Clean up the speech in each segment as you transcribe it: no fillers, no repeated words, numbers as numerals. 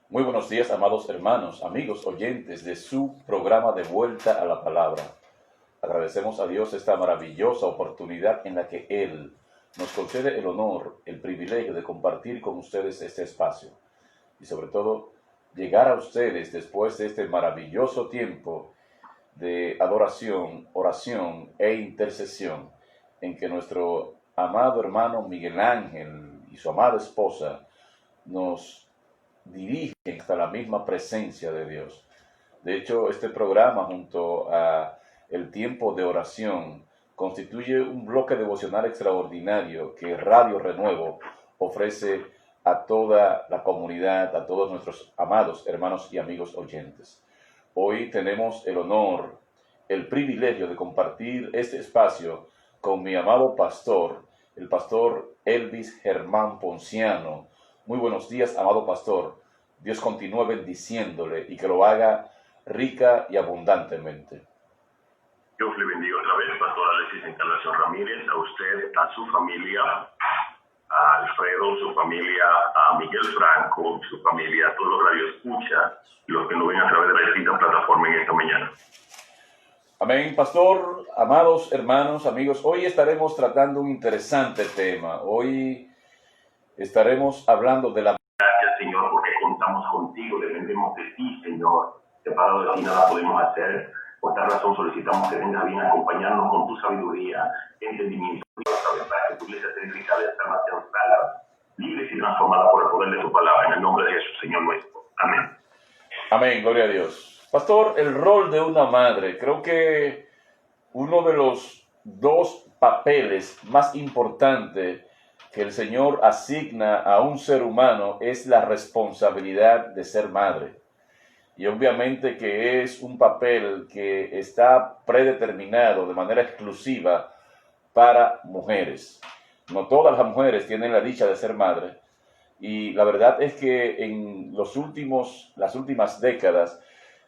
Muy buenos días, amados hermanos, amigos, oyentes de su programa de Vuelta a la Palabra. Agradecemos a Dios esta maravillosa oportunidad en la que Él nos concede el honor, el privilegio de compartir con ustedes este espacio. Y sobre todo, llegar a ustedes después de este maravilloso tiempo de adoración, oración e intercesión, en que nuestro amado hermano Miguel Ángel y su amada esposa nos dirigen hasta la misma presencia de Dios. De hecho, este programa, junto a el tiempo de oración, constituye un bloque devocional extraordinario que Radio Renuevo ofrece a toda la comunidad, a todos nuestros amados hermanos y amigos oyentes. Hoy tenemos el honor, el privilegio de compartir este espacio con mi amado pastor, el pastor Elvis Germán Ponciano. Muy buenos días, amado pastor. Dios continúe bendiciéndole y que lo haga rica y abundantemente. Dios le bendiga otra vez, pastor Alexis Encarnación Ramírez, a usted, a su familia, a Alfredo, su familia, a Miguel Franco, su familia, a todos los radioescuchas y los que nos ven a través de la distinta plataforma en esta mañana. Amén, pastor, amados hermanos, amigos. Hoy estaremos tratando un interesante tema. Hoy estaremos hablando de la... Gracias, Señor, porque contamos contigo, dependemos de ti, Señor. Separado de ti nada podemos hacer. Por tal razón solicitamos que vengas bien a acompañarnos con tu sabiduría, entendimiento y para que tu iglesia sea edificada de esta nación salva, libre y transformada por el poder de tu palabra. En el nombre de Jesús, Señor nuestro. Amén. Amén, gloria a Dios. Pastor, el rol de una madre, creo que uno de los dos papeles más importantes que el Señor asigna a un ser humano es la responsabilidad de ser madre. Y obviamente que es un papel que está predeterminado de manera exclusiva para mujeres. No todas las mujeres tienen la dicha de ser madre. Y la verdad es que en las últimas décadas,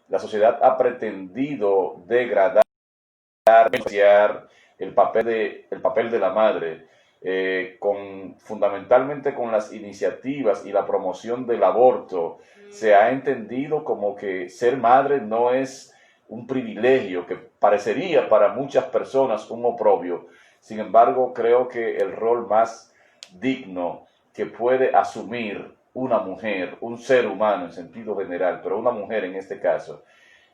la sociedad ha pretendido degradar, el papel de la madre, fundamentalmente con las iniciativas y la promoción del aborto. Se ha entendido como que ser madre no es un privilegio, que parecería para muchas personas un oprobio. Sin embargo, creo que el rol más digno que puede asumir una mujer, un ser humano en sentido general, pero una mujer en este caso,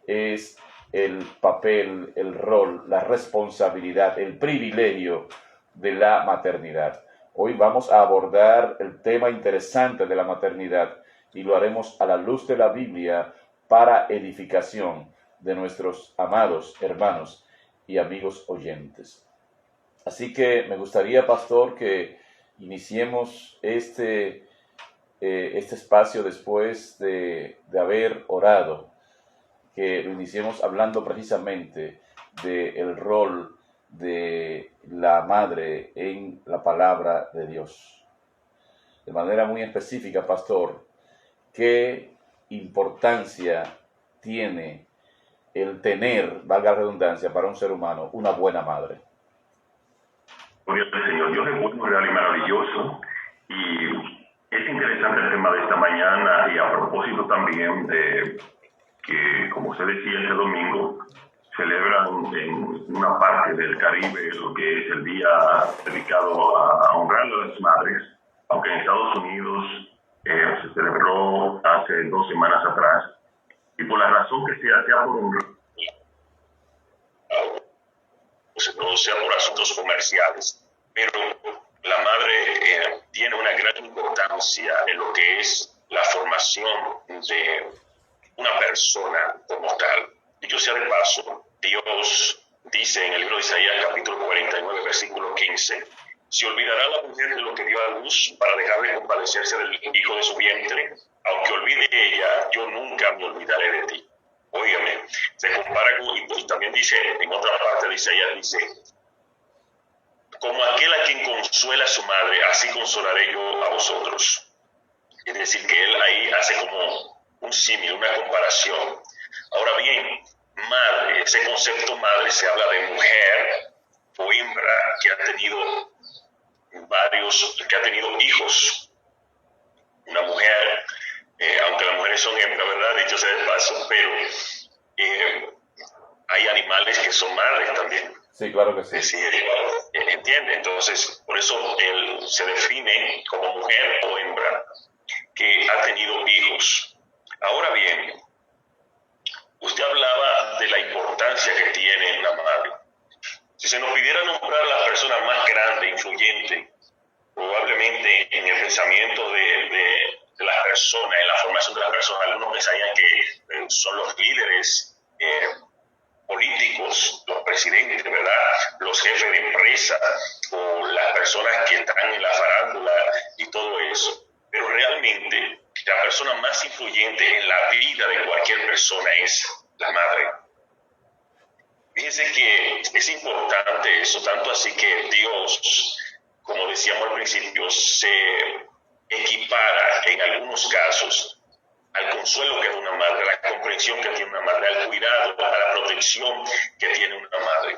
es el papel, el rol, la responsabilidad, el privilegio de la maternidad. Hoy vamos a abordar el tema interesante de la maternidad y lo haremos a la luz de la Biblia para edificación de nuestros amados hermanos y amigos oyentes. Así que me gustaría, pastor, que iniciemos este espacio después de haber orado, que lo iniciemos hablando precisamente del rol de la madre en la palabra de Dios. De manera muy específica, pastor, ¿qué importancia tiene el tener, valga la redundancia, para un ser humano, una buena madre? Gloria al Señor, Dios es bueno, real y maravilloso. Y es interesante el tema de esta mañana y a propósito también de que, como se decía este domingo, celebran en una parte del Caribe lo que es el día dedicado a honrar a las madres, aunque en Estados Unidos se celebró hace 2 semanas atrás, y por la razón que sea por honrar, no sea por asuntos comerciales, pero la madre tiene una gran importancia en lo que es la formación de una persona como tal. Dicho sea de paso, Dios dice en el libro de Isaías capítulo 49 versículo 15: se olvidará la mujer de lo que dio a luz para dejar de compadecerse del hijo de su vientre. Aunque olvide ella, yo nunca me olvidaré de ti. Óigame, se compara con, y también dice en otra parte de Isaías, dice: como aquel a quien consuela a su madre, así consolaré yo a vosotros. Es decir, que él ahí hace como un símil, una comparación. Ahora bien, madre, ese concepto madre se habla de mujer o hembra que ha tenido hijos. Una mujer son hembras, ¿verdad? Dicho sea de paso, pero hay animales que son madres también. Sí, claro que sí. Es decir, ¿entiende? Entonces, por eso él se define como mujer o hembra que ha tenido hijos. Ahora bien, usted hablaba de la importancia que tiene una madre. Si se nos pidiera nombrar a la persona más grande, influyente, probablemente en el pensamiento de las personas, en la formación de las personas, algunos pensarían que son los líderes políticos, los presidentes, ¿verdad? Los jefes de empresa o las personas que están en la farándula y todo eso. Pero realmente la persona más influyente en la vida de cualquier persona es la madre. Fíjense que es importante eso, tanto así que Dios, como decíamos al principio, se equipara en algunos casos al consuelo que da una madre, a la comprensión que tiene una madre, al cuidado, a la protección que tiene una madre.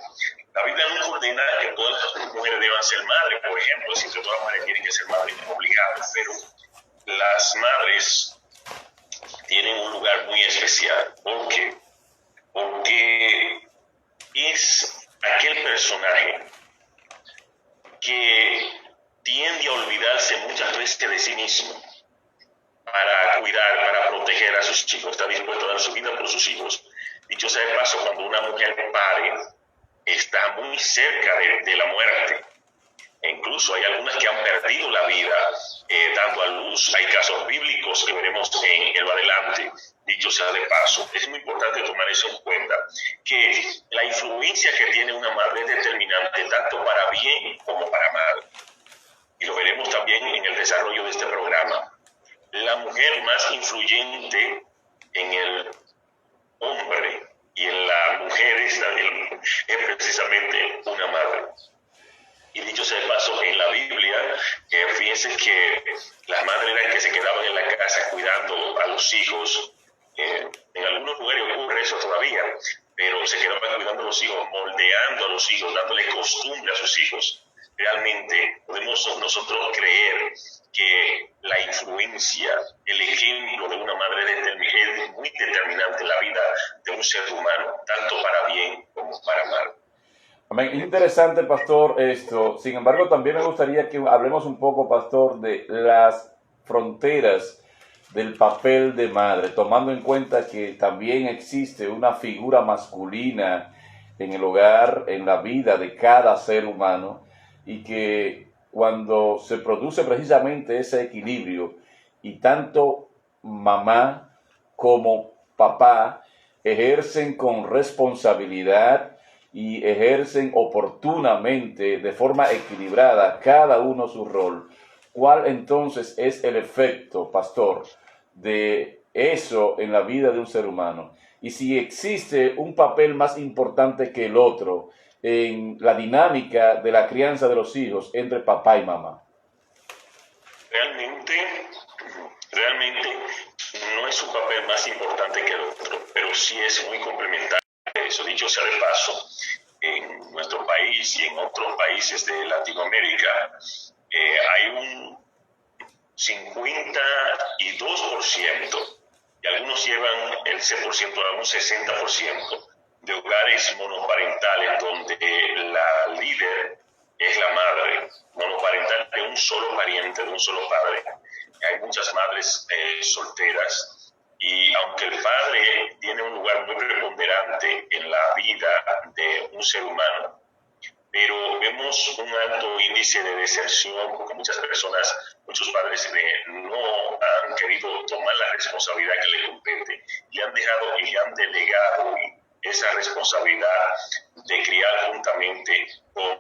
La Biblia no ordena que todas las mujeres deban ser madres, por ejemplo, si todas las mujeres tienen que ser madres obligadas, pero las madres tienen un lugar muy especial. ¿Por qué? Porque es aquel personaje que tiende a olvidarse muchas veces de sí mismo para cuidar, para proteger a sus hijos, está dispuesto a dar su vida por sus hijos. Dicho sea de paso, cuando una mujer pare, está muy cerca de la muerte. E incluso hay algunas que han perdido la vida dando a luz. Hay casos bíblicos que veremos en lo adelante. Dicho sea de paso, es muy importante tomar eso en cuenta, que la influencia que tiene una madre es determinante tanto para bien como para mal. Y lo veremos también en el desarrollo de este programa. La mujer más influyente en el hombre y en la mujer es precisamente una madre. Y dicho sea de paso, en la Biblia, fíjense que las madres eran que se quedaban en la casa cuidando a los hijos. En algunos lugares ocurre eso todavía, pero se quedaban cuidando a los hijos, moldeando a los hijos, dándole costumbre a sus hijos. Realmente podemos nosotros creer que la influencia, el ejemplo de una madre es muy determinante en la vida de un ser humano, tanto para bien como para mal. Amén. Es interesante, pastor, esto. Sin embargo, también me gustaría que hablemos un poco, pastor, de las fronteras del papel de madre, tomando en cuenta que también existe una figura masculina en el hogar, en la vida de cada ser humano, y que cuando se produce precisamente ese equilibrio y tanto mamá como papá ejercen con responsabilidad y ejercen oportunamente, de forma equilibrada, cada uno su rol. ¿Cuál entonces es el efecto, pastor, de eso en la vida de un ser humano? Y si existe un papel más importante que el otro en la dinámica de la crianza de los hijos entre papá y mamá. Realmente no es un papel más importante que el otro, pero sí es muy complementario. Eso dicho sea de paso, en nuestro país y en otros países de Latinoamérica hay un 52%, y algunos llevan el 100%, un 60% de hogares monoparentales donde la líder es la madre, monoparental de un solo pariente, de un solo padre. Hay muchas madres solteras, y aunque el padre tiene un lugar muy preponderante en la vida de un ser humano, pero vemos un alto índice de deserción porque muchas personas, muchos padres no han querido tomar la responsabilidad que le compete y han dejado y le han delegado esa responsabilidad de criar juntamente con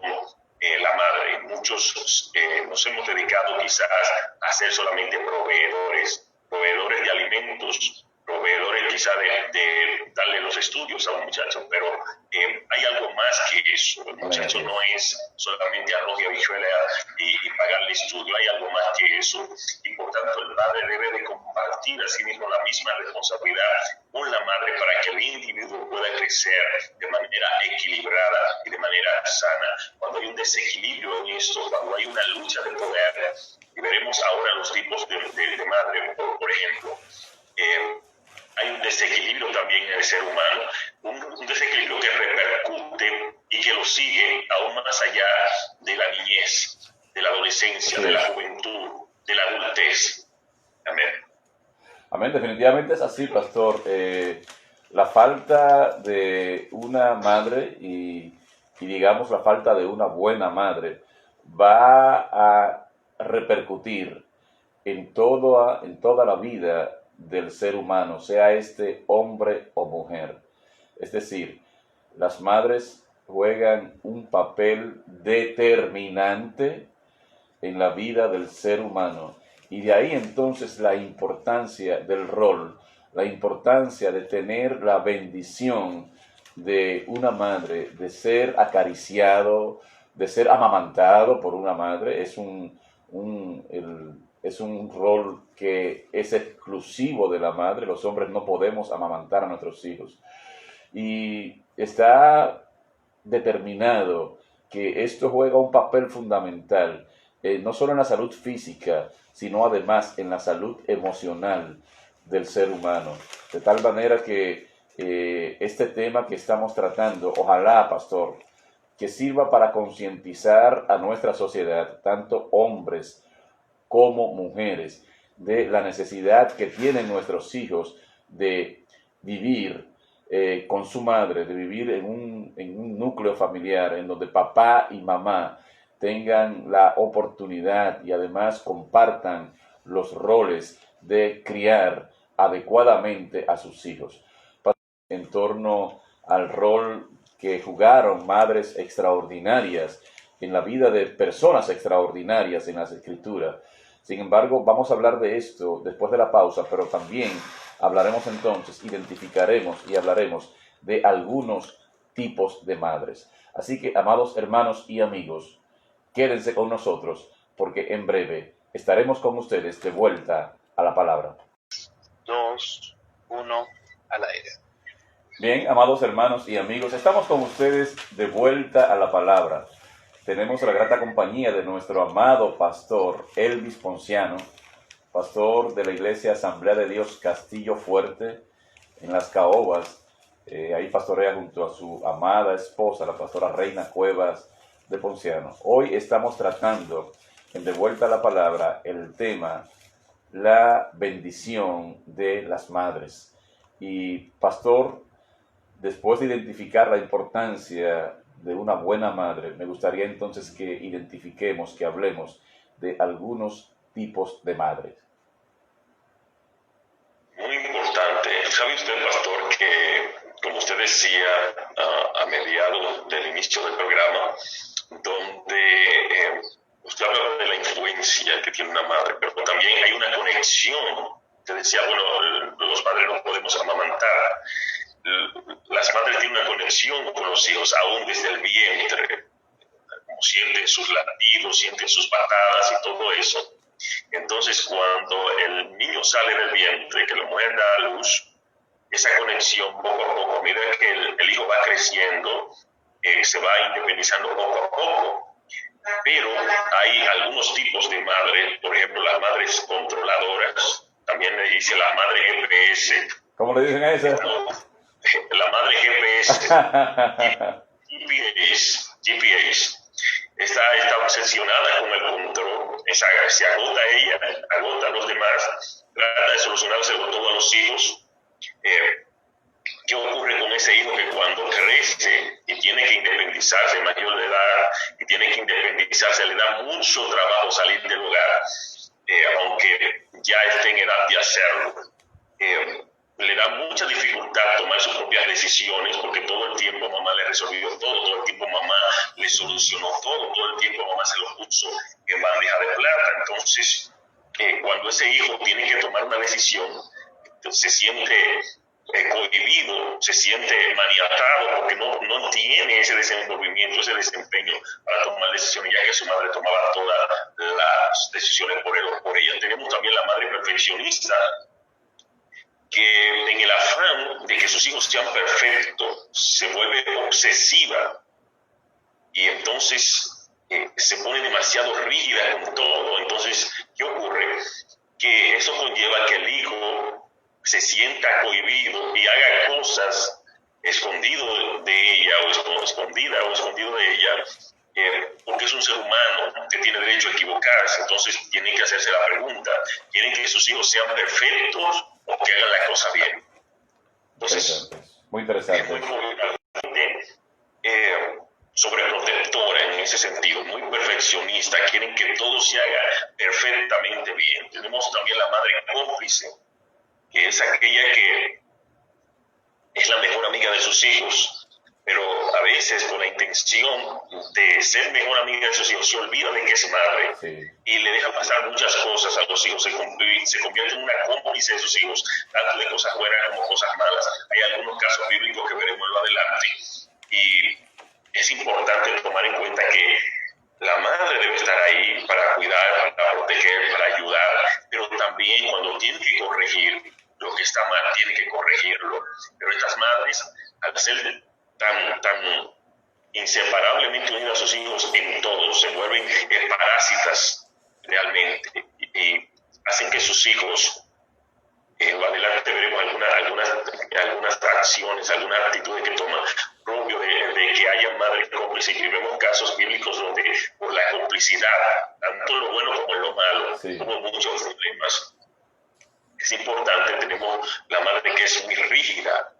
la madre. Muchos nos hemos dedicado quizás a ser solamente proveedores de alimentos, proveedores quizá de darle los estudios a un muchacho, pero hay algo más que eso. El muchacho no es solamente arroz y habichuela y pagarle estudio, hay algo más que eso, y por tanto el padre debe de compartir a sí mismo la misma responsabilidad con la madre para que el individuo pueda crecer de manera equilibrada y de manera sana. Cuando hay un desequilibrio en esto, cuando hay una lucha de poder, y veremos ahora los tipos de madre, por ejemplo, desequilibrio también en el ser humano, un desequilibrio que repercute y que lo sigue aún más allá de la niñez, de la adolescencia, de la juventud, de la adultez. Amén. Amén, definitivamente es así, pastor. La falta de una madre y digamos la falta de una buena madre va a repercutir en toda la vida del ser humano, sea este hombre o mujer. Es decir, las madres juegan un papel determinante en la vida del ser humano. Y de ahí entonces la importancia del rol, la importancia de tener la bendición de una madre, de ser acariciado, de ser amamantado por una madre. Es un rol que es exclusivo de la madre. Los hombres no podemos amamantar a nuestros hijos. Y está determinado que esto juega un papel fundamental, no solo en la salud física, sino además en la salud emocional del ser humano. De tal manera que este tema que estamos tratando, ojalá, pastor, que sirva para concientizar a nuestra sociedad, tanto hombres como mujeres, de la necesidad que tienen nuestros hijos de vivir con su madre, de vivir en un núcleo familiar en donde papá y mamá tengan la oportunidad y además compartan los roles de criar adecuadamente a sus hijos. En torno al rol que jugaron madres extraordinarias en la vida de personas extraordinarias en las Escrituras. Sin embargo, vamos a hablar de esto después de la pausa, pero también hablaremos entonces, identificaremos y hablaremos de algunos tipos de madres. Así que, amados hermanos y amigos, quédense con nosotros porque en breve estaremos con ustedes de vuelta a la palabra. 2, 1, al aire. Bien, amados hermanos y amigos, estamos con ustedes de vuelta a la palabra. Tenemos la grata compañía de nuestro amado pastor Elvis Ponciano, pastor de la Iglesia Asamblea de Dios Castillo Fuerte, en Las Caobas. Ahí pastorea junto a su amada esposa, la pastora Reina Cuevas de Ponciano. Hoy estamos tratando, en De Vuelta a la Palabra, el tema, la bendición de las madres. Y pastor, después de identificar la importancia de una buena madre, me gustaría entonces que identifiquemos, que hablemos de algunos tipos de madres. Muy importante. ¿Sabe usted, pastor, que, como usted decía a mediados del inicio del programa, donde usted hablaba de la influencia que tiene una madre, pero también hay una conexión? Usted decía, bueno, los padres no podemos amamantar. Las madres tienen una conexión con los hijos, aún desde el vientre, como sienten sus latidos, sienten sus patadas y todo eso. Entonces, cuando el niño sale del vientre, que la mujer da a luz, esa conexión poco a poco, mira que el hijo va creciendo, se va independizando poco a poco. Pero hay algunos tipos de madres, por ejemplo, las madres controladoras, también le dice la madre GPS. ¿Cómo le dicen a esa? La madre GPS, GPS, está obsesionada con el control, se agota ella, agota a los demás, trata de solucionárselo todo a los hijos. ¿Qué ocurre con ese hijo que cuando crece y tiene que independizarse, mayor de edad, y tiene que independizarse, le da mucho trabajo salir del hogar, aunque ya esté en edad de hacerlo? Le da mucha dificultad tomar sus propias decisiones porque todo el tiempo mamá le resolvió todo el tiempo mamá le solucionó todo el tiempo mamá se lo puso en bandeja de plata. Entonces, cuando ese hijo tiene que tomar una decisión, se siente cohibido, se siente maniatado porque no tiene ese desenvolvimiento, ese desempeño para tomar decisiones, ya que su madre tomaba todas las decisiones por él o por ella. Tenemos también la madre perfeccionista, que en el afán de que sus hijos sean perfectos, se vuelve obsesiva y entonces se pone demasiado rígida con todo. Entonces, ¿qué ocurre? Que eso conlleva que el hijo se sienta cohibido y haga cosas escondido de ella o escondida o escondido de ella, porque es un ser humano que tiene derecho a equivocarse. Entonces tienen que hacerse la pregunta: ¿quieren que sus hijos sean perfectos o que hagan la cosa bien? Entonces, muy interesante. Es muy sobreprotectora en ese sentido, muy perfeccionista, quieren que todo se haga perfectamente bien. Tenemos también la madre cómplice, que es aquella que es la mejor amiga de sus hijos, pero a veces con la intención de ser mejor amiga de sus hijos se olvida de que es madre, sí, y le deja pasar muchas cosas a los hijos, se convierte en una cómplice de sus hijos, tanto de cosas buenas como cosas malas. Hay algunos casos bíblicos que veremos más adelante, y es importante tomar en cuenta que la madre debe estar ahí para cuidar, para proteger, para ayudar, pero también cuando tiene que corregir lo que está mal, tiene que corregirlo. Pero estas madres, al ser tan inseparablemente unidas a sus hijos en todo, se vuelven parásitas realmente, y hacen que sus hijos, adelante veremos algunas acciones, algunas actitudes que toman propio de que haya madres cómplices, y vemos casos bíblicos donde por la complicidad, tanto en lo bueno como en lo malo, sí, hubo muchos problemas. Es importante, tenemos la madre que es muy rígida,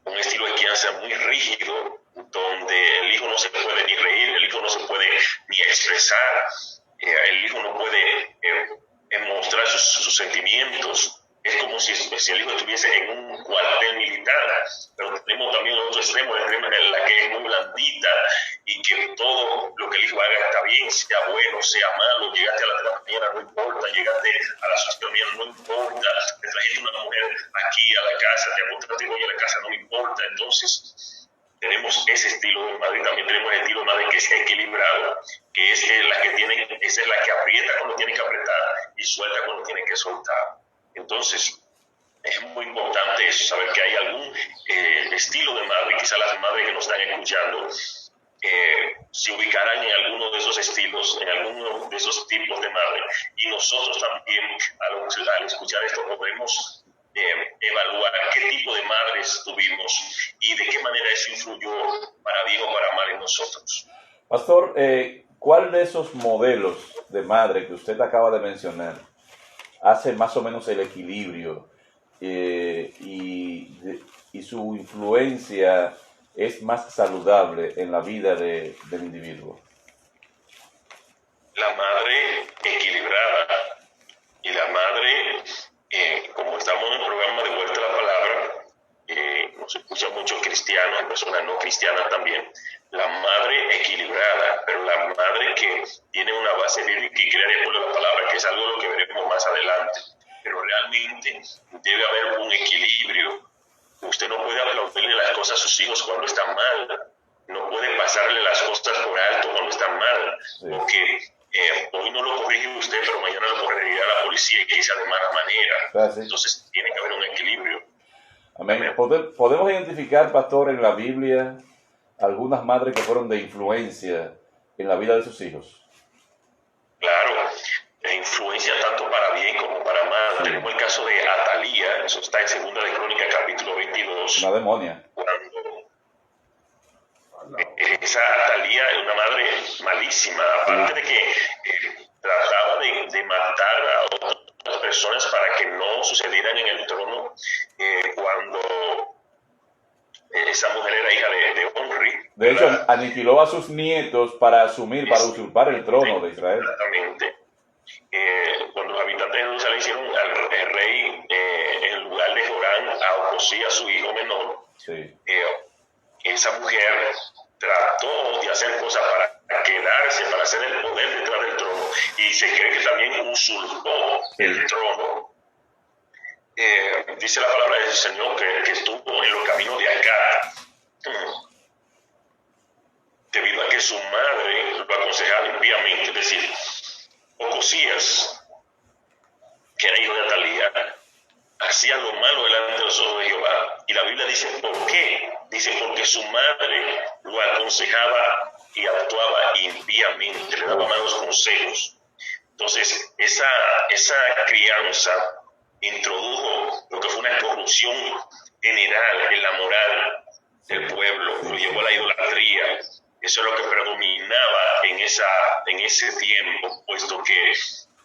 un estilo de crianza muy rígido, donde el hijo no se puede ni reír, el hijo no se puede ni expresar, el hijo no puede mostrar sus sentimientos. Es como si el hijo estuviese en un cuartel militar, pero tenemos también otro extremo, en la que es muy blandita y que todo lo que el hijo haga está bien, sea bueno, sea malo. Llegaste a la mañana, no importa; llegaste a las 8 de la mañana, no importa; te trajiste una mujer aquí a la casa, te acostaste hoy a la casa, no me importa. Entonces, tenemos ese estilo de madre, y también tenemos el estilo de madre que es equilibrado, que es la que aprieta cuando tiene que apretar y suelta cuando tiene que soltar. Entonces, es muy importante eso, saber que hay algún estilo de madre. Quizás las madres que nos están escuchando se ubicarán en alguno de esos estilos, en alguno de esos tipos de madre, y nosotros también al escuchar esto podemos evaluar qué tipo de madres tuvimos y de qué manera eso influyó para bien o para mal en nosotros. Pastor, ¿cuál de esos modelos de madre que usted acaba de mencionar hace más o menos el equilibrio y su influencia es más saludable en la vida del individuo? La madre equilibrada y la madre, como estamos en el programa de Vuelta a la Palabra, nos escucha muchos cristianos, personas no cristianas también. La madre equilibrada, pero la madre que tiene una base bíblica y crea de acuerdo a la palabra, que es algo de lo que veremos más adelante. Pero realmente debe haber un equilibrio. Usted no puede aplaudirle las cosas a sus hijos cuando están mal. No puede pasarle las cosas por alto cuando están mal. Sí. Porque hoy no lo corrige usted, pero mañana lo corregirá la policía, y quizá de mala manera. Gracias. Entonces tiene que haber un equilibrio. Amén. ¿Podemos identificar, pastor, en la Biblia algunas madres que fueron de influencia en la vida de sus hijos? Claro, influencia tanto para bien como para mal. Sí. Tenemos el caso de Atalía, eso está en 2 de Crónicas, capítulo 22. Una demonia. Esa Atalía es una madre malísima, aparte de que trataba de matar a otras personas para que no sucedieran en el trono. Cuando esa mujer era hija de Omri. De hecho, aniquiló a sus nietos para usurpar el trono de Israel. Exactamente. Cuando los habitantes de Jerusalén hicieron al rey en lugar de Jorán a Ocosías, su hijo menor, sí, esa mujer trató de hacer cosas para quedarse, para hacer el poder detrás del trono, y se cree que también usurpó el trono. Dice la palabra del Señor que estuvo en los caminos de acá, debido a que su madre lo aconsejaba impíamente. Es decir, Ocosías, que era hijo de Atalía, hacía lo malo delante de los ojos de Jehová. Y la Biblia dice, ¿por qué? Dice, porque su madre lo aconsejaba y actuaba impíamente, le daba malos consejos. Entonces, esa crianza introdujo lo que corrupción general en la moral del pueblo, lo llevó a la idolatría. Eso es lo que predominaba en ese tiempo, puesto que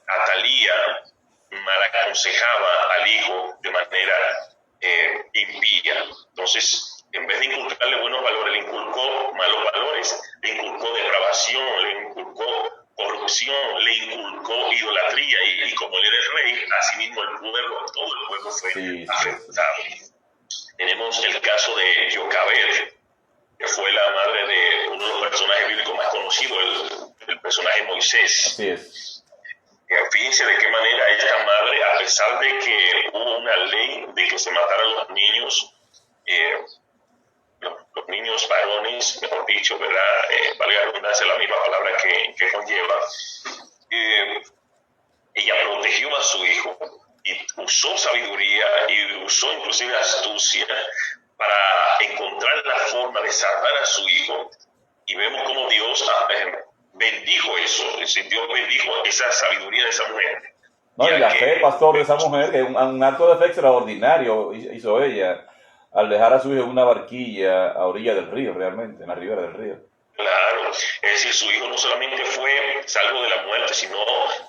Atalía mal aconsejaba al hijo de manera impía. Entonces, en vez de inculcarle buenos valores, le inculcó malos valores, le inculcó depravación, le inculcó corrupción, le inculcó idolatría, y como él era el rey, así mismo el pueblo, todo el pueblo fue afectado. Tenemos el caso de Jocabed, que fue la madre de uno de los personajes bíblicos más conocidos, el personaje Moisés. Así es. Fíjense de qué manera esta madre, a pesar de que hubo una ley de que se mataran los niños, los niños varones, mejor dicho, ¿verdad? Valga la redundancia, la misma palabra que conlleva, ella protegió a su hijo y usó sabiduría y usó inclusive astucia para encontrar la forma de salvar a su hijo, y vemos cómo Dios bendijo eso, Dios bendijo esa sabiduría de esa mujer. No, y la fe, pastor, de esa mujer, que un acto de fe extraordinario hizo ella al dejar a su hijo en una barquilla a orilla del río, realmente, en la ribera del río. Claro, es decir, su hijo no solamente fue salvo de la muerte, sino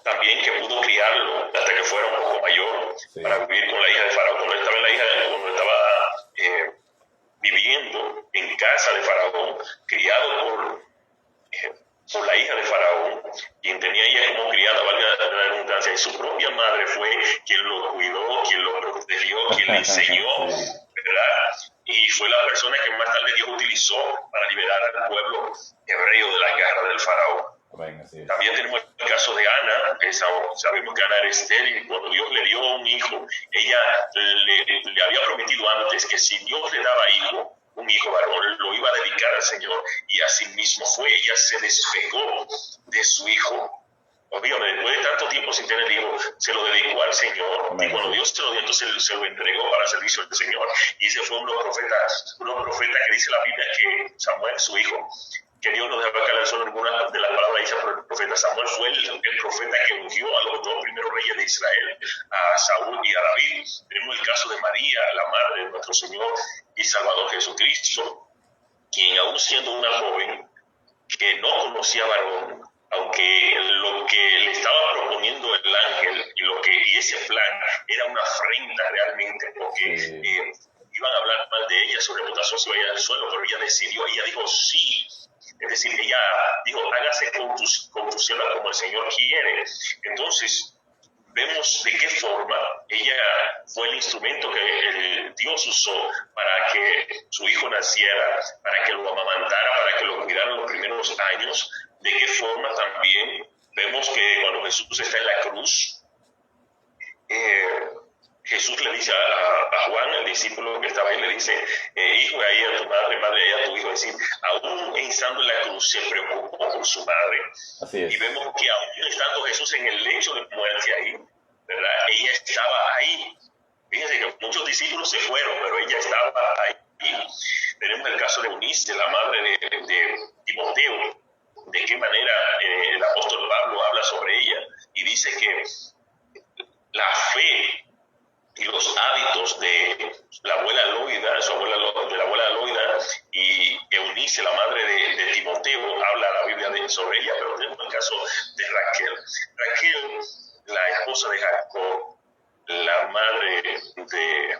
también que pudo criarlo hasta que fuera un poco mayor, sí, para vivir con la hija de Faraón. Cuando estaba viviendo en casa de Faraón, criado por la hija de Faraón, quien tenía ella como criada, valga la redundancia, y su propia madre fue quien lo cuidó, quien lo protegió, quien le enseñó, ¿verdad? Y fue la persona que más tarde Dios utilizó para liberar al pueblo hebreo de las garras del Faraón. También tenemos el caso de Ana, que sabemos que Ana era estéril, y cuando Dios le dio un hijo, ella le había prometido antes que si Dios le daba un hijo varón, lo iba a dedicar al Señor, y así mismo fue. Ella se despegó de su hijo. Obviamente, después de tanto tiempo sin tener hijo, se lo dedicó al Señor. Amén. Y cuando Dios se lo dio, entonces se lo entregó para el servicio del Señor. Y ese fue unos profetas que dice la Biblia que Samuel, su hijo, que Dios no dejaba caer solo ninguna de las palabras dichas por el profeta. Samuel fue el profeta que ungió a los dos primeros reyes de Israel, a Saúl y a David. Tenemos el caso de María, la madre de nuestro Señor y Salvador Jesucristo, quien aún siendo una joven que no conocía varón, aunque lo que le estaba proponiendo el ángel y ese plan era una afrenta realmente, porque iban a hablar mal de ella, su reputación se iba a ir al suelo, pero ella dijo sí. Es decir, ella dijo, hágase con tu sierva como el Señor quiere. Entonces, vemos de qué forma ella fue el instrumento que Dios usó para que su hijo naciera, para que lo amamantara, para que lo cuidara en los primeros años. De qué forma también vemos que cuando Jesús está en la cruz, Jesús le dice a Juan, el discípulo que estaba ahí, le dice, hijo, ahí a tu madre, madre, ahí a tu hijo. Es decir, aún estando en la cruz se preocupó por su madre. Así es. Y vemos que aún estando Jesús en el lecho de muerte ahí, ¿verdad? Ella estaba ahí. Fíjense que muchos discípulos se fueron, pero ella estaba ahí. Tenemos el caso de Eunice, la madre de Timoteo. De qué manera el apóstol Pablo habla sobre ella y dice que la fe y los hábitos de la abuela Loida, de la abuela Loida, y Eunice, la madre de Timoteo, habla la Biblia sobre ella. Pero tenemos el caso de Raquel. Raquel, la esposa de Jacob, la madre de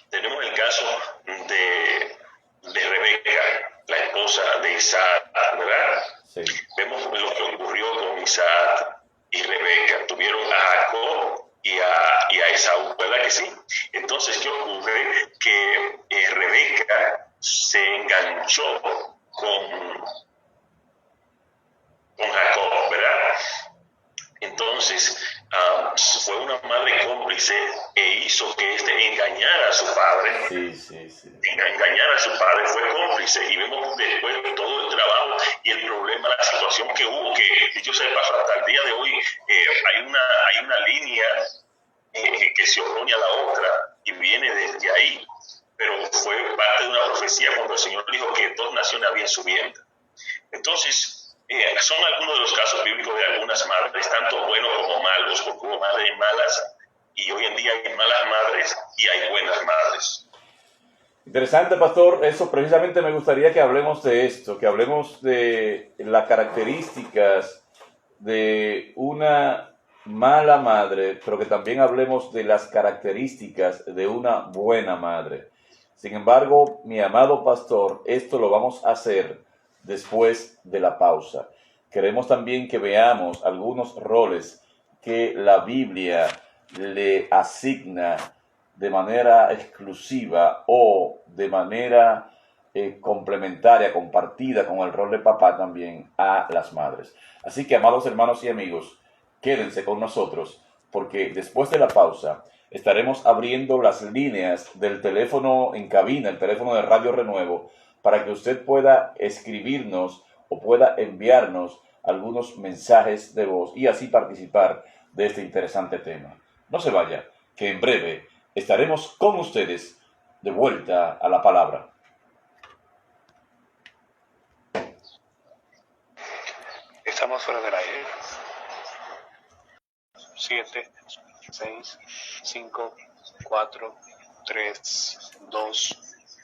tenemos el caso de Rebeca, la esposa de Isaac, ¿verdad? Sí. Vemos lo que ocurrió con Isaac y Rebeca. Tuvieron a Jacob y a Esaú, ¿verdad que sí? Entonces, ¿qué ocurre? Que Rebeca se enganchó con Jacob, ¿verdad? Entonces, fue una madre cómplice e hizo que engañara a su padre. Sí. Engañar a su padre, fue cómplice. Y vemos después todo el trabajo y el problema, la situación que hubo, que dicho sea de paso, hasta el día de hoy hay una línea que se opone a la otra y viene desde ahí. Pero fue parte de una profecía cuando el Señor dijo que dos naciones habían su vientre. Entonces, Son algunos de los casos bíblicos de algunas madres, tanto buenos como malos, porque hubo madres malas y hoy en día hay malas madres y hay buenas madres. Interesante, pastor. Eso precisamente me gustaría que hablemos de esto, que hablemos de las características de una mala madre, pero que también hablemos de las características de una buena madre. Sin embargo, mi amado pastor, esto lo vamos a hacer después de la pausa. Queremos también que veamos algunos roles que la Biblia le asigna de manera exclusiva o de manera complementaria, compartida con el rol de papá también a las madres. Así que, amados hermanos y amigos, quédense con nosotros porque después de la pausa estaremos abriendo las líneas del teléfono en cabina, el teléfono de Radio Renuevo, para que usted pueda escribirnos o pueda enviarnos algunos mensajes de voz y así participar de este interesante tema. No se vaya, que en breve estaremos con ustedes de vuelta a la palabra. Estamos fuera del aire. 7, 6, 5, 4, 3, 2,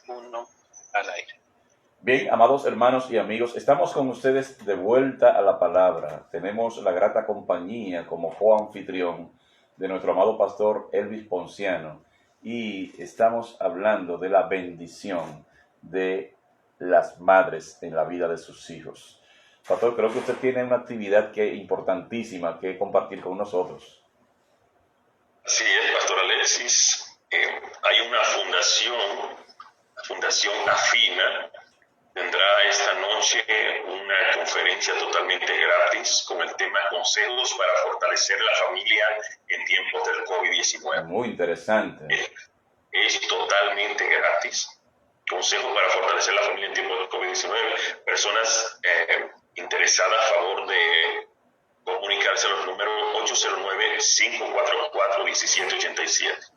1, al aire. Bien, amados hermanos y amigos, estamos con ustedes de vuelta a la palabra. Tenemos la grata compañía como coanfitrión de nuestro amado pastor Elvis Ponciano y estamos hablando de la bendición de las madres en la vida de sus hijos. Pastor, creo que usted tiene una actividad importantísima que compartir con nosotros. Sí, Pastor Alexis. Hay una fundación Afina, tendrá esta noche una conferencia totalmente gratis con el tema Consejos para fortalecer la familia en tiempos del COVID-19. Muy interesante. Es totalmente gratis. Consejos para fortalecer la familia en tiempos del COVID-19. Personas interesadas a favor de comunicarse a los números 809-544-1787.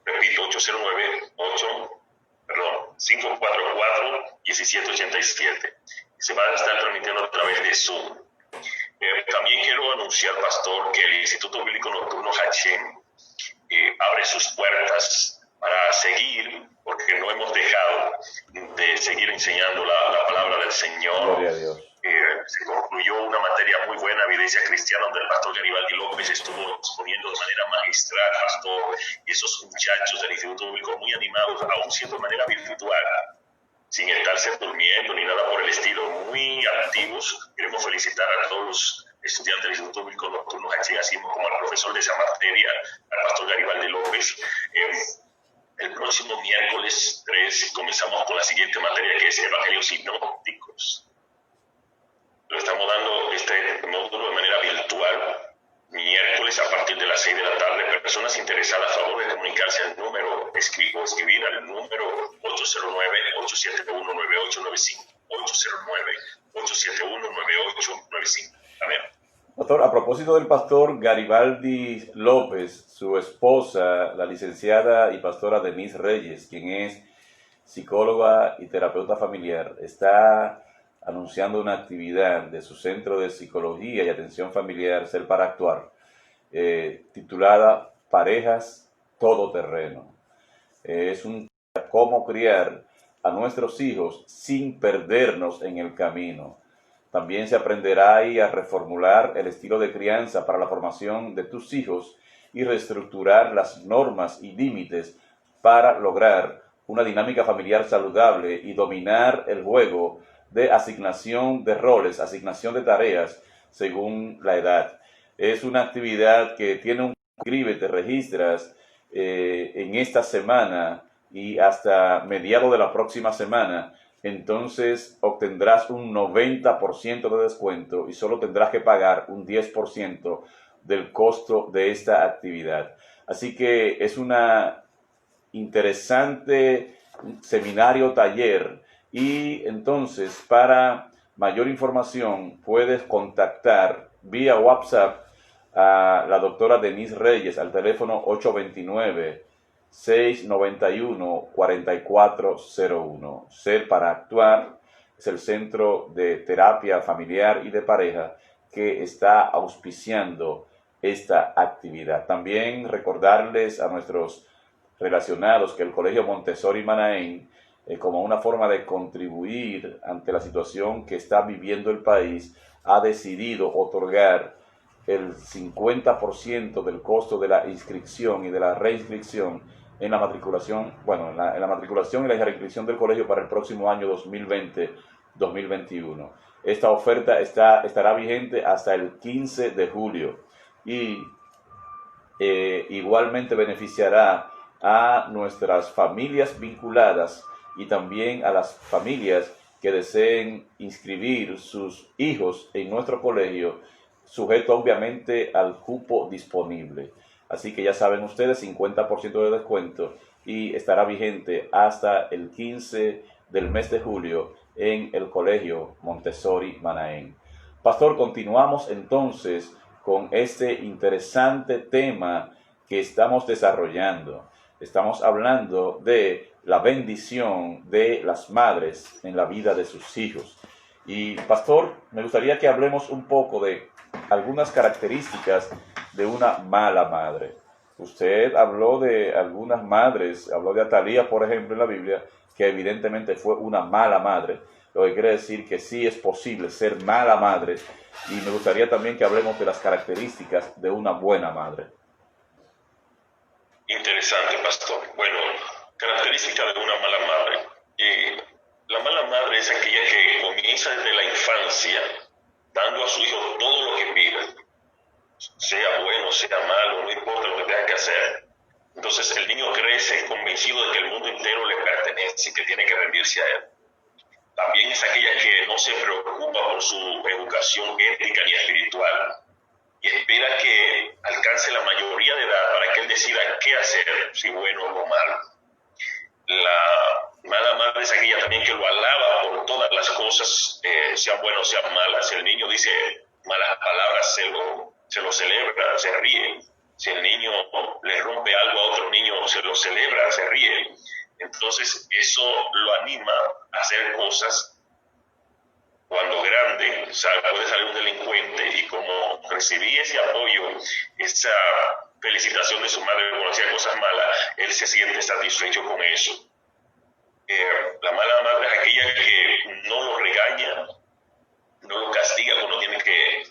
Repito, 544-1787. Se va a estar transmitiendo a través de Zoom. También quiero anunciar, pastor, que el Instituto Bíblico Nocturno Hachem abre sus puertas para seguir, porque no hemos dejado de seguir enseñando la palabra del Señor. Gloria a Dios. Se concluyó una materia muy buena, evidencia cristiana, donde el pastor Garibaldi López estuvo exponiendo de manera magistral, pastor, y esos muchachos del Instituto Bíblico muy animados, aún siendo de manera virtual, sin estarse durmiendo ni nada por el estilo, muy activos. Queremos felicitar a todos los estudiantes del Instituto Bíblico Nocturno, así como al profesor de esa materia, al pastor Garibaldi López. El próximo miércoles 3 comenzamos con la siguiente materia, que es Evangelios Sinópticos. Lo estamos dando este módulo de manera virtual, miércoles a partir de las 6 de la tarde. Personas interesadas a favor de comunicarse al número, escribir al número 809-871-9895. 809-871-9895. Amén. Doctor, a propósito del pastor Garibaldi López, su esposa, la licenciada y pastora Denise Reyes, quien es psicóloga y terapeuta familiar, está anunciando una actividad de su Centro de Psicología y Atención Familiar, Ser para Actuar, titulada Parejas Todoterreno. Es un cómo criar a nuestros hijos sin perdernos en el camino. También se aprenderá ahí a reformular el estilo de crianza para la formación de tus hijos y reestructurar las normas y límites para lograr una dinámica familiar saludable y dominar el juego de asignación de roles, asignación de tareas según la edad. Es una actividad que tiene un inscríbete, registras en esta semana y hasta mediados de la próxima semana. Entonces obtendrás un 90% de descuento y solo tendrás que pagar un 10% del costo de esta actividad. Así que es una interesante seminario taller. Y entonces, para mayor información, puedes contactar vía WhatsApp a la doctora Denise Reyes al teléfono 829-691-4401. Ser para Actuar es el Centro de Terapia Familiar y de Pareja que está auspiciando esta actividad. También recordarles a nuestros relacionados que el Colegio Montessori Manaén, como una forma de contribuir ante la situación que está viviendo el país, ha decidido otorgar el 50% del costo de la inscripción y de la reinscripción en la matriculación, en la matriculación y la reinscripción del colegio para el próximo año 2020-2021. Esta oferta estará vigente hasta el 15 de julio y igualmente beneficiará a nuestras familias vinculadas y también a las familias que deseen inscribir sus hijos en nuestro colegio, sujeto obviamente al cupo disponible. Así que ya saben ustedes, 50% de descuento y estará vigente hasta el 15 del mes de julio en el Colegio Montessori Manaén. Pastor, continuamos entonces con este interesante tema que estamos desarrollando. Estamos hablando de la bendición de las madres en la vida de sus hijos. Y pastor, me gustaría que hablemos un poco de algunas características de una mala madre. Usted habló de algunas madres, habló de Atalía, por ejemplo, en la Biblia, que evidentemente fue una mala madre, lo que quiere decir que sí es posible ser mala madre, y me gustaría también que hablemos de las características de una buena madre. Interesante, pastor. Bueno, característica de una mala madre. La mala madre es aquella que comienza desde la infancia, dando a su hijo todo lo que pida, sea bueno, sea malo, no importa lo que tenga que hacer. Entonces el niño crece convencido de que el mundo entero le pertenece y que tiene que rendirse a él. También es aquella que no se preocupa por su educación ética ni espiritual y espera que alcance la mayoría de edad para que él decida qué hacer, si bueno o malo. La mala madre es aquella también que lo alaba por todas las cosas, sean buenas o sean malas. Si el niño dice malas palabras, se lo celebra, se ríe. Si el niño le rompe algo a otro niño, se lo celebra, se ríe. Entonces eso lo anima a hacer cosas. Cuando grande puede salir un delincuente y como recibí ese apoyo, esa felicitación de su madre cuando hacía cosas malas, él se siente satisfecho con eso. La mala madre es aquella que no lo regaña, no lo castiga cuando tiene que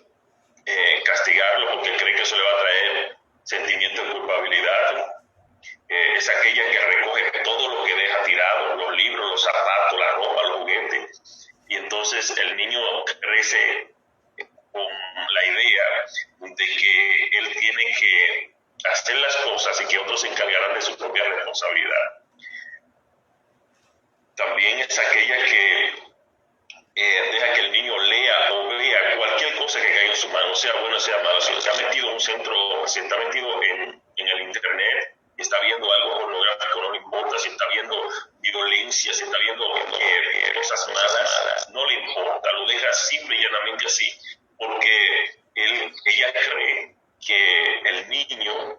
castigarlo porque cree que eso le va a traer sentimiento de culpabilidad. Es aquella que recoge todo lo que deja tirado, los libros, los zapatos, la ropa, los juguetes. Y entonces el niño crece con la idea de que él tiene que hacer las cosas y que otros se encargarán de su propia responsabilidad. También es aquella que deja que el niño lea o vea cualquier cosa que caiga en su mano, sea bueno o sea malo. Si se ha metido en un centro, si está metido en el internet, está viendo algo pornográfico, no le importa. Si está viendo violencia, si está viendo cosas malas, no le importa, lo deja simple y llanamente así, porque ella cree que el niño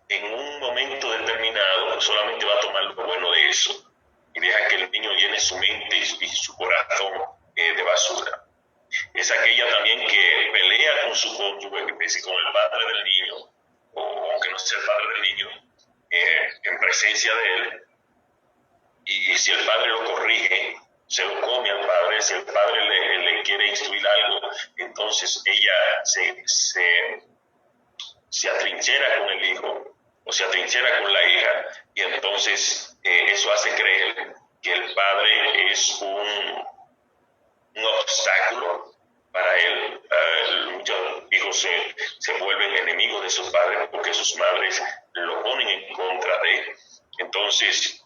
en un momento determinado solamente va a tomar lo bueno de eso y deja que el niño llene su mente y su corazón de basura. Es aquella también que pelea con su cónyuge, que dice con el padre del niño, o aunque no sea el padre del niño, en presencia de él, y si el padre lo corrige, se lo come al padre. Si el padre le quiere instruir algo, entonces ella se atrinchera con el hijo o se atrinchera con la hija, y entonces eso hace creer que el padre es un obstáculo para él. Muchos hijos se vuelven enemigos de sus padres porque sus madres lo ponen en contra de él. Entonces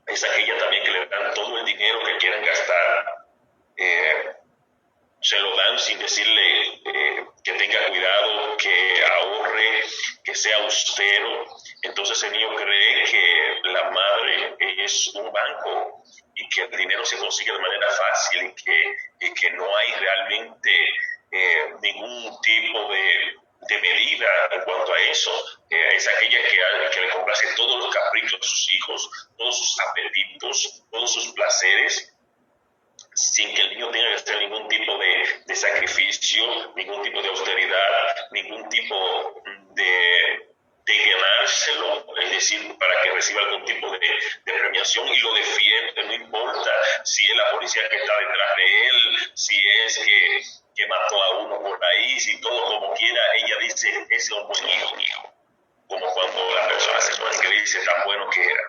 es aquella también que le dan todo el dinero que quieran gastar, se lo dan sin decirle que tenga cuidado, que ahorre, que sea austero. Entonces el niño cree que la madre es un banco y que el dinero se consigue de manera fácil y que no hay realmente ningún tipo de medida en cuanto a eso. Es aquella que le complace todos los caprichos a sus hijos, todos sus apetitos, todos sus placeres, sin que el ningún tipo de austeridad, ningún tipo de ganárselo, es decir, para que reciba algún tipo de premiación, y lo defiende, no importa si es la policía que está detrás de él, si es que mató a uno por ahí, si todo como quiera, ella dice, ese es un buen hijo, como cuando la persona se muere que dice tan bueno que era.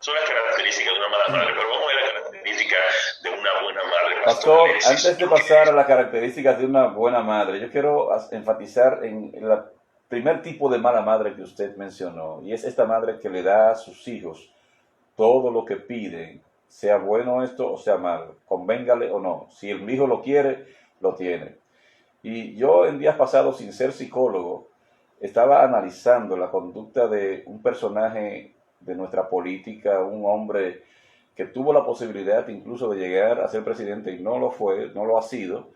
Son las características de una mala madre, pero vamos a ver las características de una buena madre. Pastor, antes de pasar a las características de una buena madre, yo quiero enfatizar en el primer tipo de mala madre que usted mencionó, y es esta madre que le da a sus hijos todo lo que piden, sea bueno esto o sea malo, convéngale o no. Si el hijo lo quiere, lo tiene. Y yo en días pasados, sin ser psicólogo, estaba analizando la conducta de un personaje de nuestra política, un hombre que tuvo la posibilidad incluso de llegar a ser presidente y no lo fue, no lo ha sido,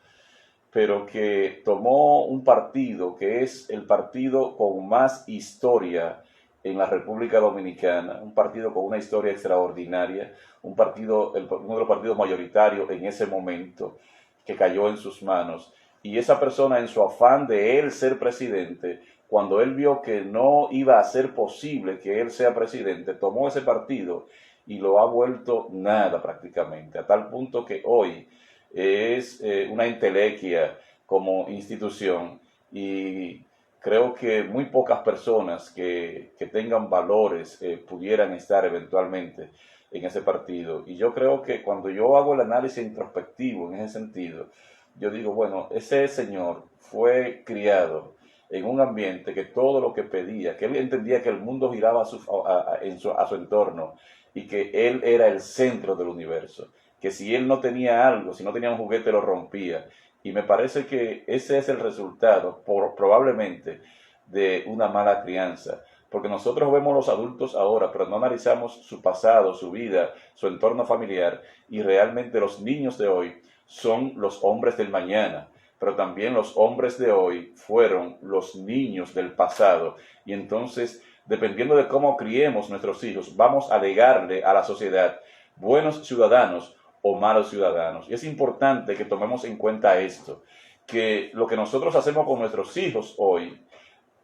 pero que tomó un partido que es el partido con más historia en la República Dominicana, un partido con una historia extraordinaria, uno de los partidos mayoritarios en ese momento, que cayó en sus manos. Y esa persona, en su afán de él ser presidente, cuando él vio que no iba a ser posible que él sea presidente, tomó ese partido y lo ha vuelto nada prácticamente, a tal punto que hoy es una entelequia como institución, y creo que muy pocas personas que tengan valores pudieran estar eventualmente en ese partido. Y yo creo que cuando yo hago el análisis introspectivo en ese sentido, yo digo, bueno, ese señor fue criado en un ambiente que todo lo que pedía, que él entendía que el mundo giraba a su entorno y que él era el centro del universo, que si él no tenía algo, si no tenía un juguete, lo rompía. Y me parece que ese es el resultado, probablemente, de una mala crianza. Porque nosotros vemos los adultos ahora, pero no analizamos su pasado, su vida, su entorno familiar. Y realmente los niños de hoy son los hombres del mañana, pero también los hombres de hoy fueron los niños del pasado. Y entonces, dependiendo de cómo criemos nuestros hijos, vamos a legarle a la sociedad buenos ciudadanos o malos ciudadanos. Y es importante que tomemos en cuenta esto, que lo que nosotros hacemos con nuestros hijos hoy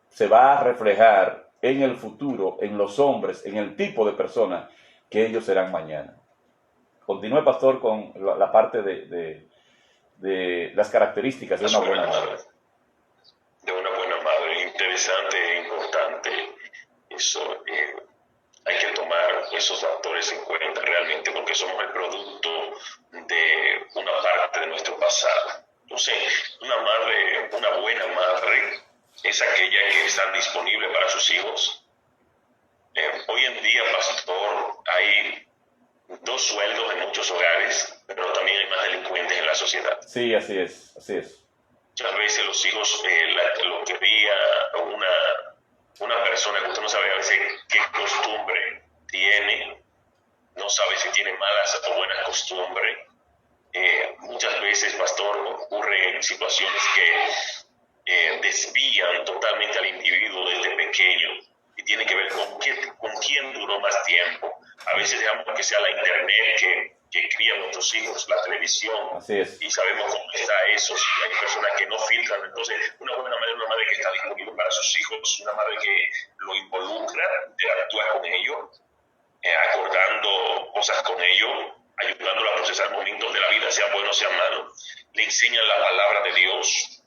se va a reflejar en el futuro, en los hombres, en el tipo de persona que ellos serán mañana. Continúe, pastor, con la parte de las características de una buena madre. De una buena madre, interesante e importante. Eso, hay que tomar esos factores en cuenta realmente, porque somos el producto de una parte de nuestro pasado. Entonces, una buena madre es aquella que está disponible para sus hijos. Hoy en día, pastor, hay 2 sueldos en muchos hogares, pero también hay más delincuentes en la sociedad. Sí, así es, así es. Muchas veces los hijos lo cría una persona que usted no sabe a veces qué costumbre tiene, no sabe si tiene malas o buenas costumbres. Muchas veces, pastor, ocurren situaciones que desvían totalmente al individuo desde pequeño, y tiene que ver con quién duró más tiempo. A veces dejamos que sea la internet que cría a nuestros hijos, la televisión. Así es. Y sabemos cómo está eso. Si hay personas que no filtran, entonces una buena madre es una madre que está disponible para sus hijos, una madre que lo involucra, actúa con ellos, acordando cosas con ellos, ayudándolo a procesar momentos de la vida, sean buenos, sean malos. Le enseñan la palabra de Dios,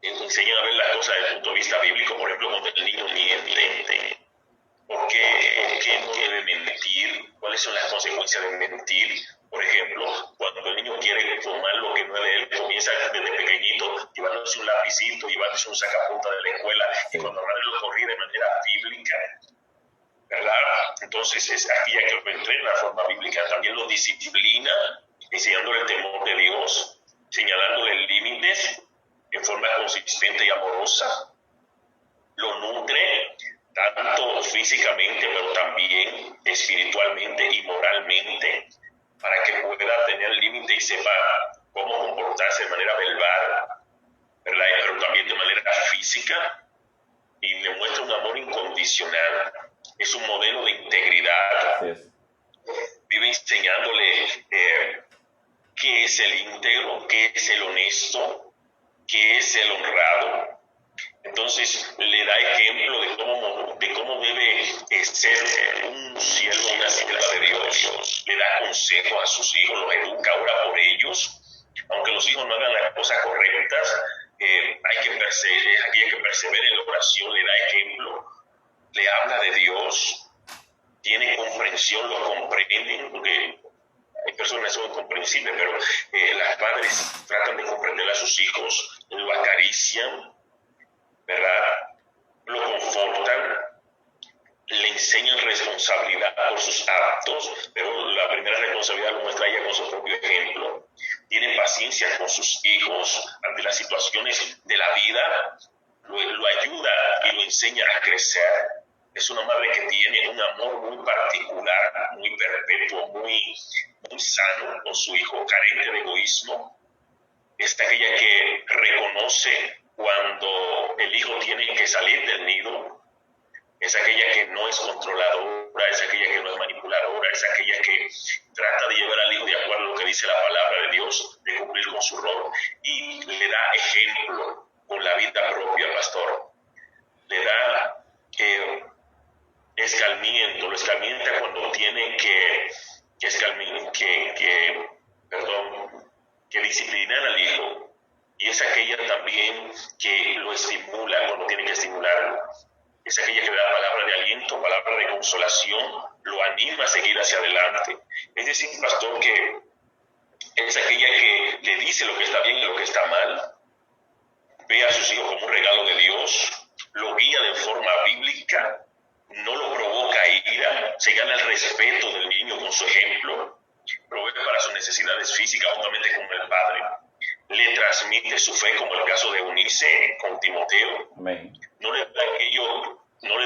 enseñan a ver las cosas desde el punto de vista bíblico. Por ejemplo, cuando el niño miente, ¿por qué no debe mentir? ¿Cuáles son las consecuencias de mentir? Por ejemplo, cuando el niño quiere tomar lo que no es de él, comienza desde pequeñito, llevándose un lapicito, llevándose un sacapunta de la escuela, y cuando la madre lo corrige de manera bíblica, ¿verdad? Entonces es aquella que lo entrena de forma bíblica, también lo disciplina, enseñándole el temor de Dios, señalándole límites en forma consistente y amorosa, lo nutre tanto físicamente, pero también espiritualmente y moralmente, para que pueda tener límite y sepa cómo comportarse de manera verbal, ¿verdad? Pero también de manera física, y le muestra un amor incondicional. Es un modelo de integridad. Vive enseñándole qué es el íntegro, qué es el honesto, que es el honrado. Entonces le da ejemplo de cómo debe ser un siervo, una sierva de Dios. Le da consejos a sus hijos, los educa, ora por ellos. Aunque los hijos no hagan las cosas correctas, hay que perseverar en la oración, le da ejemplo, le habla de Dios, tiene comprensión, lo comprenden, porque hay personas que son incomprensibles, pero las madres tratan de comprender a sus hijos, lo acarician, ¿verdad? Lo confortan, le enseñan responsabilidad por sus actos, pero la primera responsabilidad lo muestra ella con su propio ejemplo. Tiene paciencia con sus hijos ante las situaciones de la vida, lo ayuda y lo enseña a crecer. Es una madre que tiene un amor muy particular, muy perpetuo, muy sano con su hijo, carente de egoísmo. Es aquella que reconoce cuando el hijo tiene que salir del nido. Es aquella que no es controladora, es aquella que no es manipuladora, es aquella que trata de llevar al hijo de acuerdo a lo que dice la palabra de Dios, de cumplir con su rol, y le da ejemplo con la vida propia, pastor. Le da escarmiento, lo escarmienta cuando tiene que disciplinar al hijo. Y es aquella también que lo estimula cuando tiene que estimularlo. Es aquella que le da palabra de aliento, palabra de consolación, lo anima a seguir hacia adelante. Es decir, pastor, que es aquella que le dice lo que está bien y lo que está mal, ve a sus hijos como un regalo de Dios, lo guía de forma bíblica, no lo provoca ira, se gana el respeto del niño con su ejemplo, provee para sus necesidades físicas juntamente con el padre, le transmite su fe, como el caso de Eunice con Timoteo. Amén. No le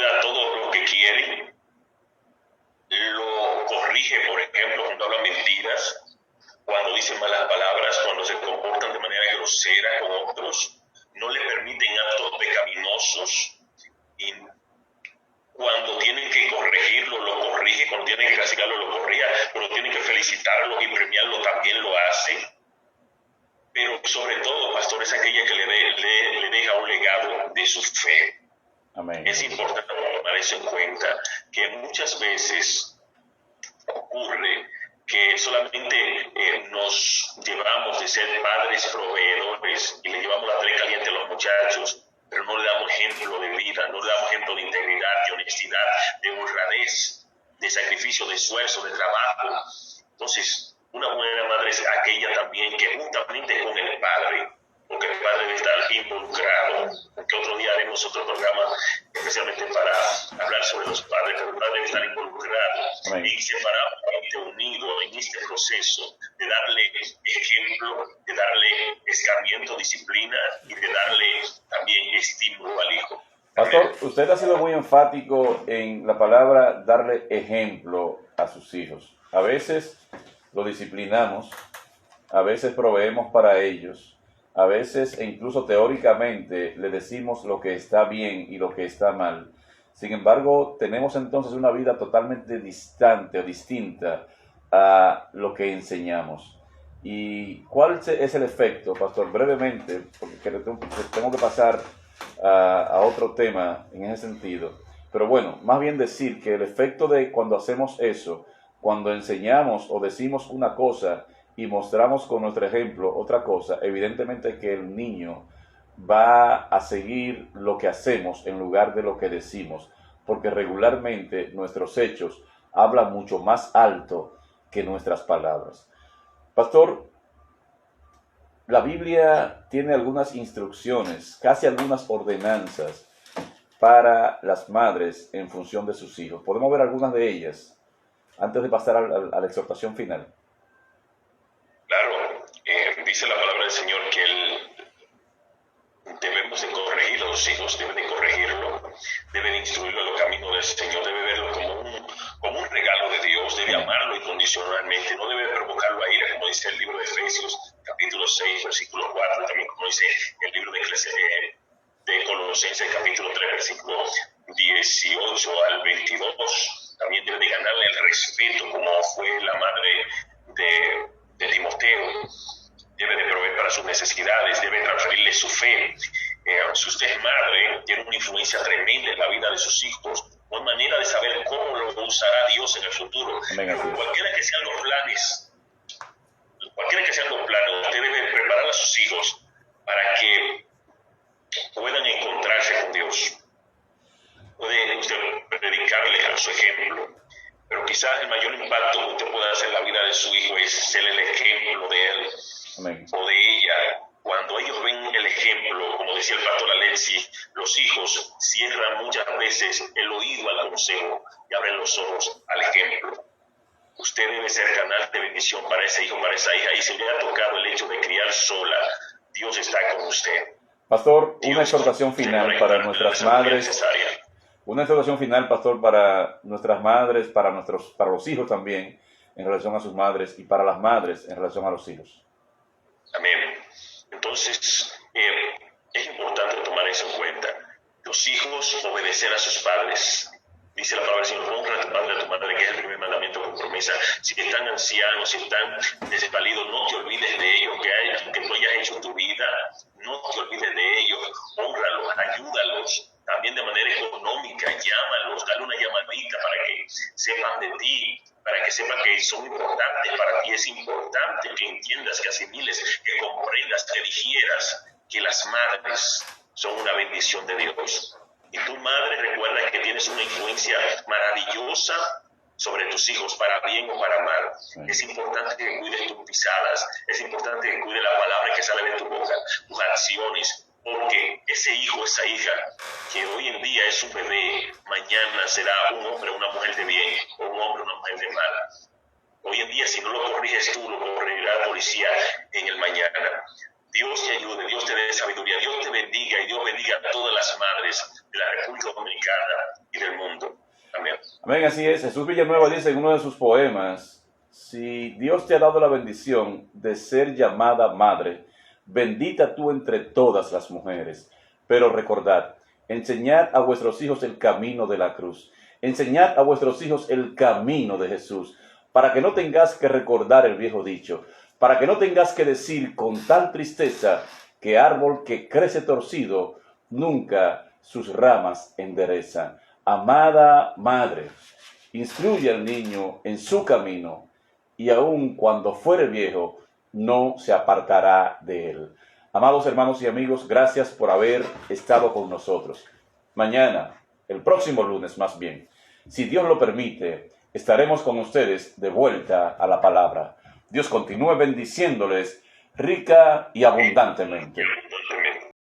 da todo lo que quiere, lo corrige, por ejemplo, cuando habla mentiras, cuando dicen malas palabras, cuando se comportan de manera grosera con otros, no le permiten actos pecaminosos, y cuando tienen que corregirlo, lo corrige, cuando tienen que castigarlo, lo corrige, cuando tienen que felicitarlo y premiarlo, también lo hace. Pero sobre todo, pastor, es aquella que le deja un legado de su fe. Amén. Es importante tomar eso en cuenta, que muchas veces ocurre que solamente nos llevamos de ser padres proveedores y le llevamos la tarea caliente a los muchachos, pero no le damos ejemplo de vida, no le damos ejemplo de integridad, de honestidad, de honradez, de sacrificio, de esfuerzo, de trabajo. Entonces, una buena madre es aquella también que juntamente con el padre, porque el padre debe estar involucrado, porque otro día haremos otro programa especialmente para hablar sobre los padres, pero el padre debe estar involucrado. Amén. Y separadamente unido en este proceso de darle ejemplo, de darle escarmiento, disciplina y de darle también estímulo al hijo. Pastor, usted ha sido muy enfático en la palabra darle ejemplo a sus hijos. A veces lo disciplinamos, a veces proveemos para ellos, a veces e incluso teóricamente le decimos lo que está bien y lo que está mal. Sin embargo, tenemos entonces una vida totalmente distante o distinta a lo que enseñamos. ¿Y cuál es el efecto, pastor? Brevemente, porque tengo que pasar a otro tema en ese sentido. Pero bueno, más bien decir que el efecto de cuando hacemos eso, cuando enseñamos o decimos una cosa y mostramos con nuestro ejemplo otra cosa, evidentemente que el niño va a seguir lo que hacemos en lugar de lo que decimos, porque regularmente nuestros hechos hablan mucho más alto que nuestras palabras. Pastor, la Biblia tiene algunas instrucciones, casi algunas ordenanzas para las madres en función de sus hijos. ¿Podemos ver algunas de ellas antes de pasar a la exhortación final? Claro, dice la palabra del Señor que debemos de corregir a los hijos, deben de corregirlo, deben de instruirlo en los caminos del Señor, debe verlo como un regalo de Dios, debe amarlo incondicionalmente, no debe provocarlo a ira, como dice el libro de Efesios, capítulo 6, versículo 4, también como dice el libro de Colosenses, capítulo 3, versículo 18 al 22. También debe de ganarle el respeto, como fue la madre de Timoteo. debe de proveer para sus necesidades, debe transferirle su fe. Si usted es madre, tiene una influencia tremenda en la vida de sus hijos. No hay manera de saber cómo lo usará Dios en el futuro. Cualquiera que sean los planes, usted debe preparar a sus hijos para que puedan encontrarse con Dios. Puede usted predicarles a su ejemplo, pero quizás el mayor impacto que usted pueda hacer en la vida de su hijo es ser el ejemplo de él. Amén. O de ella. Cuando ellos ven el ejemplo, como decía el pastor Alexis, los hijos cierran muchas veces el oído al consejo y abren los ojos al ejemplo. Usted debe ser canal de bendición para ese hijo, para esa hija, y si le ha tocado el hecho de criar sola, Dios está con usted. Pastor, una exhortación final para nuestras madres. Una exhortación final, pastor, para nuestras madres, para los hijos también, en relación a sus madres, y para las madres en relación a los hijos. Amén. Entonces, es importante tomar eso en cuenta. Los hijos obedecer a sus padres. Dice la palabra del Señor, honra a tu padre y a tu madre, que es el primer mandamiento con promesa. Si están ancianos, si están desvalidos, no te olvides de ellos, que tú hayas hecho tu vida, no te olvides de ellos, hónralos, ayúdalos, también de manera económica, llámalos, dale una llamadita para que sepan de ti, para que sepan que son importantes para ti. Es importante que entiendas, que asimiles, que comprendas, que digieras que las madres son una bendición de Dios. Y tu madre, recuerda que tienes una influencia maravillosa sobre tus hijos, para bien o para mal. Es importante que cuides tus pisadas, es importante que cuides la palabra que sale de tu boca, tus acciones, porque ese hijo, esa hija, que hoy en día es un bebé, mañana será un hombre o una mujer de bien, o un hombre o una mujer de mal. Hoy en día, si no lo corriges tú, lo corregirá la policía en el mañana. Dios te ayude, Dios te dé sabiduría, Dios te bendiga, y Dios bendiga a todas las madres de la República Dominicana y del mundo. Amén. Amén, así es. Jesús Villanueva dice en uno de sus poemas: si Dios te ha dado la bendición de ser llamada madre, bendita tú entre todas las mujeres. Pero recordad, enseñad a vuestros hijos el camino de la cruz. Enseñad a vuestros hijos el camino de Jesús, para que no tengas que recordar el viejo dicho, para que no tengas que decir con tal tristeza que árbol que crece torcido nunca sus ramas endereza. Amada madre, instruye al niño en su camino, y aun cuando fuere viejo, no se apartará de él. Amados hermanos y amigos, gracias por haber estado con nosotros. Mañana, el próximo lunes más bien, si Dios lo permite, estaremos con ustedes de vuelta a la palabra. Dios continúe bendiciéndoles rica y abundantemente.